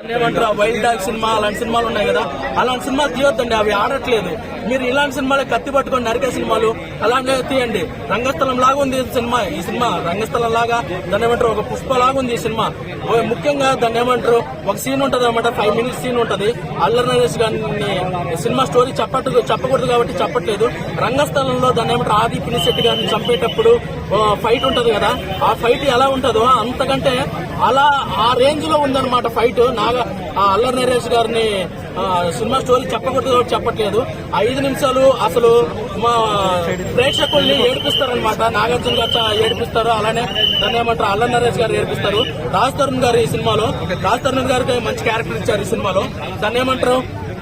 ఏమంటారు wild dog cinema అలాంటి సినిమాలు ఉన్నాయి కదా, అలాంటి సినిమాలు తీయొద్దండి, అవి ఆడట్లేదు. మీరు ఇలాంటి సినిమాలు కత్తి పట్టుకొని నరికే సినిమాలు అలాంటివి తీయండి. రంగస్థలం లాగా ఉంది సినిమా. ఈ సినిమా రంగస్థలం లాగా దాన్ని ఏమంటారు ఒక పుష్ప లాగా ఉంది ఈ సినిమా. ముఖ్యంగా దాన్ని ఏమంటారు ఒక సీన్ ఉంటది అనమాట, 5 minutes సీన్ ఉంటది. అల్లరి నరేష్ గారిని సినిమా స్టోరీ చెప్పకూడదు కాబట్టి చెప్పట్లేదు. రంగస్థలంలో దాన్ని ఏమంటారు ఆది పినిశెట్టి గారిని చంపేటప్పుడు ఫైట్ ఉంటది కదా, ఆ ఫైట్ ఎలా ఉంటుందో అంతకంటే అలా ఆ రేంజ్ లో ఉందన్నమాట ఫైట్. అల్లరి నరేష్ గారిని సినిమా స్టోరీ చెప్పకూడదు కాబట్టి చెప్పట్లేదు. 5 నిమిషాలు అసలు మా ప్రేక్షకుల్ని ఏడిపిస్తారనమాట. నాగార్జున గారు ఏడిపిస్తారు, అలానే దాన్ని ఏమంటారు అల్లరి నరేష్ గారు ఏడిపిస్తారు. రాజ్ తరుణ్ గారు ఈ సినిమాలో రాజ్ తరుణ్ గారికి మంచి క్యారెక్టర్ ఇచ్చారు ఈ సినిమాలో. దాన్ని ఏమంటారు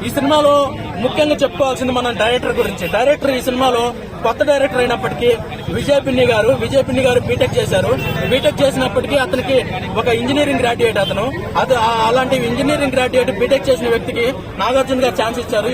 ఈ సినిమాలో ముఖ్యంగా చెప్పుకోవాల్సింది మన డైరెక్టర్ గురించి. డైరెక్టర్ ఈ సినిమాలో కొత్త డైరెక్టర్ అయినప్పటికీ విజయ్ పిన్ని గారు బీటెక్ చేశారు. బీటెక్ చేసినప్పటికీ అతనికి ఒక ఇంజనీరింగ్ గ్రాడ్యుయేట్ అలాంటి ఇంజనీరింగ్ గ్రాడ్యుయేట్ బీటెక్ చేసిన వ్యక్తికి నాగార్జున గారు ఛాన్స్ ఇచ్చారు.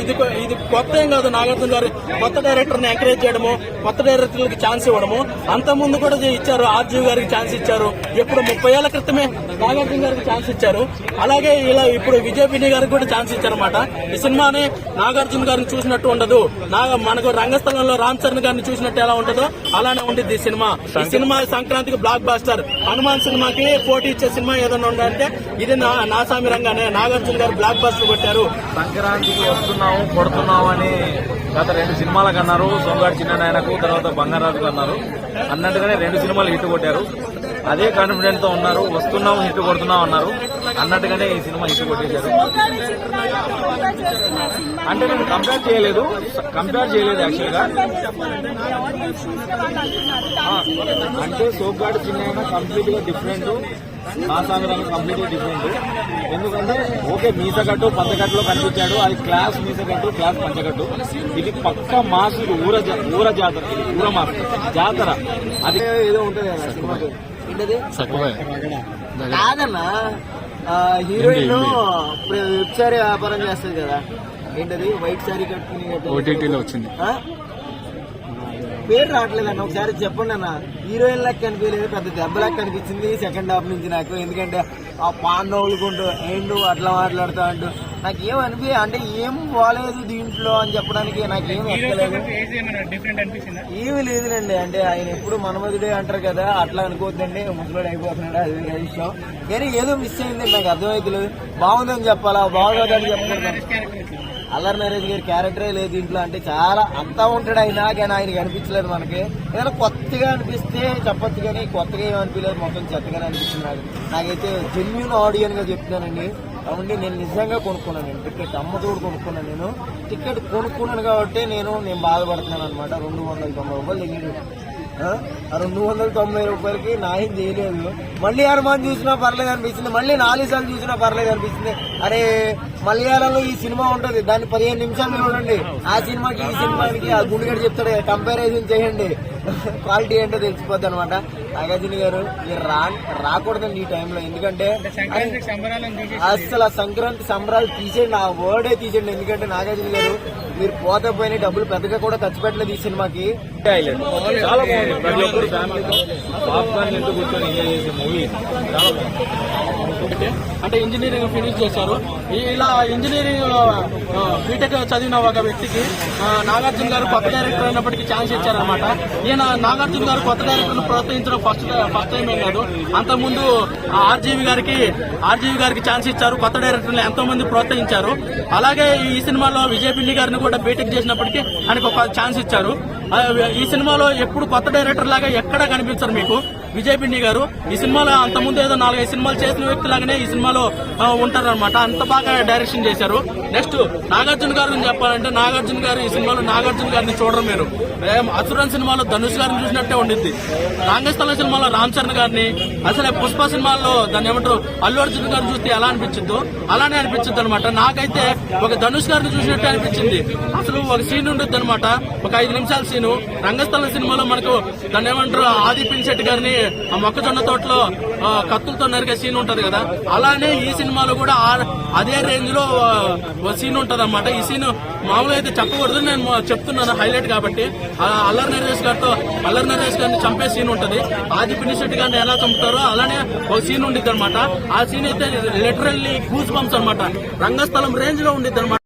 ఇది కొత్త ఏం కాదు. నాగార్జున గారు కొత్త డైరెక్టర్ ని ఎంకరేజ్ చేయడము, కొత్త డైరెక్టర్లకి ఛాన్స్ ఇవ్వడము. అంత ముందు కూడా ఇచ్చారు. ఆర్జీవి గారికి ఛాన్స్ ఇచ్చారు. ఇప్పుడు 30 ఏళ్ల క్రితమే నాగార్జున గారికి ఛాన్స్ ఇచ్చారు. అలాగే ఇలా ఇప్పుడు విజయ్ పిన్ని గారికి కూడా ఛాన్స్ ఇచ్చారన్నమాట. ఈ సినిమాని నాగార్జున గారిని చూసినట్టు ఉండదు. మనకు రంగస్థలంలో రామ్ చరణ్ గారిని చూసినట్టు ఎలా ఉంటుందో అలానే ఉంటుంది ఈ సినిమా. ఈ సినిమా సంక్రాంతికి బ్లాక్ బాస్టర్. హనుమాన్ సినిమాకి పోటీ ఇచ్చే సినిమా ఏదైనా ఉందంటే ఇది నా సామి రంగానే. నాగార్జున గారు బ్లాక్ బాస్టర్ కొట్టారు. సంక్రాంతికి వస్తున్నాము కొడుతున్నాము అని గత 2 సినిమాలకు అన్నారు. సోంగాడు చిన్ననాయనకు, తర్వాత బంగారాజుకు అన్నారు. అన్నట్టుగానే 2 సినిమాలు హిట్ కొట్టారు. అదే కాన్ఫిడెంట్ తో ఉన్నారు. వస్తున్నాము హిట్ కొడుతున్నాం అన్నారు. అన్నట్టుగానే ఈ సినిమా హిట్ కొట్టేశారు. అంటే నేను కంపేర్ చేయలేదు యాక్చువల్ గా. అంటే సోగ్గాడు చిన్న కంప్లీట్ గా డిఫరెంట్, మా సాగరాలు కంప్లీట్ గా డిఫరెంట్. ఎందుకంటే ఓకే మీసగట్టు పంచగట్టులో కనిపించాడు, అది క్లాస్ మీసగట్టు, క్లాస్ పంచగట్టు. ఇది పక్క మాసు, ఊర జాతర, ఇది ఊర మాసు జాతర. అది ఏదో ఉంటుంది కదా సినిమాకి ఏంటది కాదన్నా. హీరోయిన్ వెబ్ సారీ వ్యాపారం చేస్తుంది కదా, ఏంటది వైట్ సారీ కట్టుకుని ఓటీటీలో వచ్చింది. పేరు రావట్లేదన్న, ఒకసారి చెప్పండి అన్న. హీరోయిన్ లెక్క కనిపించలేదు, పెద్ద దెబ్బ లెక్క కనిపించింది సెకండ్ హాఫ్ నుంచి నాకు. ఎందుకంటే ఆ పాన్ నవ్వులుకుంటూ ఏంటో అట్లా మాట్లాడుతూ అంటూ నాకేం అంటే ఏం బాగాలేదు దీంట్లో అని చెప్పడానికి నాకేం ఎక్కలేదు. ఏమీ లేదులేండి. అంటే ఆయన ఎప్పుడు మనమధుడే అంటారు కదా, అట్లా అనుకోవద్దండి. ముసలోడు అయిపోతున్నాడు, అది విషయం. కానీ ఏదో మిస్ అయింది, నాకు అర్థమైతలేదు. బాగుందని చెప్పాలా, బాగోదని చెప్పకూడదు. అల్లరి నరేష్ గారి క్యారెక్టరే లేదు దీంట్లో. అంటే చాలా అంతా ఉంటాడు అయినా, కానీ ఆయనకి అనిపించలేదు మనకి. ఏదైనా కొత్తగా అనిపిస్తే చెప్పొచ్చు, కానీ కొత్తగా ఏం అనిపించలేదు, మొత్తం చెత్తగానే అనిపిస్తుంది నాకైతే. జెన్యూన్ ఆడియన్ గా చెప్తున్నానండి. కాబట్టి నేను నిజంగా కొనుక్కున్నాను టికెట్, అమ్మతోడు కొనుక్కున్నాను. నేను టికెట్ కొనుక్కున్నాను కాబట్టి నేను బాధపడుతున్నాను అనమాట. 290 రూపాయలు దిగింది. ఆ 290 రూపాయలకి నాయం చేయలేదు. మళ్ళీ హనుమాన్ చూసినా పర్లేదు అనిపించింది, మళ్ళీ 4 సార్లు చూసినా పర్లేదు అనిపించింది. అరే మలయాళంలో ఈ సినిమా ఉంటది, దాన్ని 15 నిమిషాలు చూడండి. ఆ సినిమాకి ఈ సినిమాకి ఆ గుండెగడ చెప్తాడు, కంపారిజన్ చేయండి, క్వాలిటీ ఏంటో తెలిసిపోద్ది అనమాట. నాగార్జున గారు మీరు రాకూడదండి ఈ టైంలో. ఎందుకంటే అసలు ఆ సంక్రాంతి సంబరాలు తీసేయండి, ఆ వర్డే తీసేయండి. ఎందుకంటే నాగార్జున గారు మీరు పోతే పోయిన డబ్బులు పెద్దగా కూడా ఖర్చు పెట్టలేదు ఈ సినిమాకి. చాలా బాగుంది. ప్రతి ఒక్కరు ఫ్యామిలీతో పాప్కార్న్ ఎందుకు కూర్చొని ఎంజాయ్ చేసే మూవీ చాలా బాగుంది. అంటే ఇంజనీరింగ్ ఫినిష్ చేశారు. ఇలా ఇంజనీరింగ్ బీటెక్ చదివిన ఒక వ్యక్తికి నాగార్జున గారు కొత్త డైరెక్టర్ అయినప్పటికీ ఛాన్స్ ఇచ్చారనమాట. ఈయన నాగార్జున గారు కొత్త డైరెక్టర్ ప్రోత్సహించడం ఫస్ట్ టైం ఏం కాదు. అంతకుముందు ఆర్జీవి గారికి ఛాన్స్ ఇచ్చారు. కొత్త డైరెక్టర్లు ఎంతో మంది ప్రోత్సహించారు. అలాగే ఈ సినిమాలో విజయ్ పిన్ని గారిని కూడా బీటెక్ చేసినప్పటికీ ఆయనకు ఒక ఛాన్స్ ఇచ్చారు. ఈ సినిమాలో ఎప్పుడు కొత్త డైరెక్టర్ లాగా ఎక్కడా కనిపించరు మీకు విజయ్ పిన్ని గారు. ఈ సినిమాలో అంతకుముందు ఏదో 4-5 సినిమాలు చేసిన వ్యక్తి లాగానే ఈ సినిమాలో ఉంటారనమాట. అంత బాగా డైరెక్షన్ చేశారు. నెక్స్ట్ నాగార్జున గారు చెప్పాలంటే, నాగార్జున గారు ఈ సినిమాలో నాగార్జున గారిని చూడరు మీరు. అసురన్ సినిమాలో ధనుష్ గారిని చూసినట్టే ఉండిద్ది. రంగస్థలం సినిమాలో రామ్ చరణ్ గారిని, అసలు పుష్ప సినిమాల్లో దాన్ని ఏమంటారు అల్లు అర్జున్ గారిని చూస్తే ఎలా అనిపించిందో అలానే అనిపించింది అనమాట. నాకైతే ఒక ధనుష్ గారిని చూసినట్టే అనిపించింది. అసలు ఒక సీన్ ఉంటుంది అనమాట, ఒక 5 నిమిషాల సీను. రంగస్థలం సినిమాలో మనకు దాన్ని ఏమంటారు ఆది పినిశెట్టి గారిని ఆ మొక్కజొన్న తోటలో కత్తులతో నరికే సీన్ ఉంటది కదా, అలానే ఈ సినిమాలో కూడా అదే రేంజ్ లో సీన్ ఉంటది అనమాట. ఈ సీన్ మామూలుగా అయితే చెప్పకూడదు, నేను చెప్తున్నాను హైలైట్ కాబట్టి. అల్లరి నరేష్ గారిని చంపే సీన్ ఉంటది. ఆది పినిశెట్టి గారిని ఎలా చంపుతారో అలానే ఒక సీన్ ఉండిద్ది అనమాట. ఆ సీన్ అయితే లిటరల్లీ గూస్ బంప్స్ అనమాట. రంగస్థలం రేంజ్ లో ఉండిద్ది అనమాట.